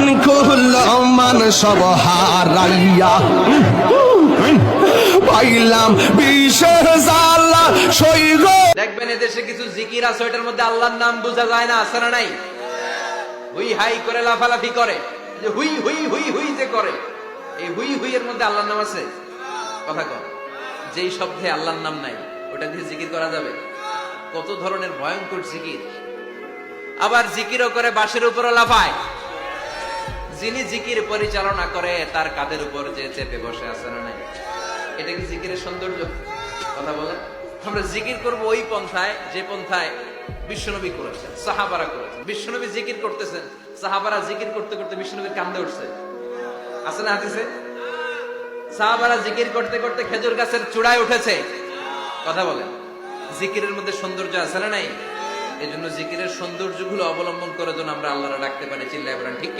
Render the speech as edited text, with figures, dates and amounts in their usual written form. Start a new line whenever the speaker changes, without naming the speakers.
মান কুল মান সব হারাইয়া পাইলাম বিশেষ জ্বালা সইগ।
দেখবেন এদেশে কিছু জিকির আছে ওইটার মধ্যে আল্লাহর নাম বোঝা যায় না, আছে না নাই? হুই হাই করে লাফালাফি করে, যে হুই হুই হুই হুই যে করে, এই হুই হুই এর মধ্যে আল্লাহর নাম আছে? কথা কর। যেই শব্দে আল্লাহর নাম নাই ওটা দিয়ে জিকির করা যাবে? কত ধরনের ভয়ঙ্কর জিকির। আবার জিকিরও করে বাঁশের উপরও লাফায়। যিনি জিকির পরিচালনা করে তার কাঁধের উপর যে চেপে বসে, আছে না নাই? এটা কি জিকিরের সৌন্দর্য? কথা বলেন। আমরা জিকির করব ওই পন্থায় যে পন্থায় বিশ্বনবী করেছেন, সাহাবারা করেছেন। বিশ্বনবী জিকির করতেছেন, সাহাবারা জিকির করতে করতে বিশ্বনবীর কান্দে উঠছে, আছে না হাদিসে? সাহাবারা জিকির করতে করতে খেজুর গাছের চূড়ায় উঠেছে। কথা বলেন। জিকিরের মধ্যে সৌন্দর্য আছে না নাই? এই জন্য জিকিরের সৌন্দর্যগুলো অবলম্বন করে যেন আমরা আল্লাহরা ডাকতে পারি। চিল্লায় বলেন ঠিক।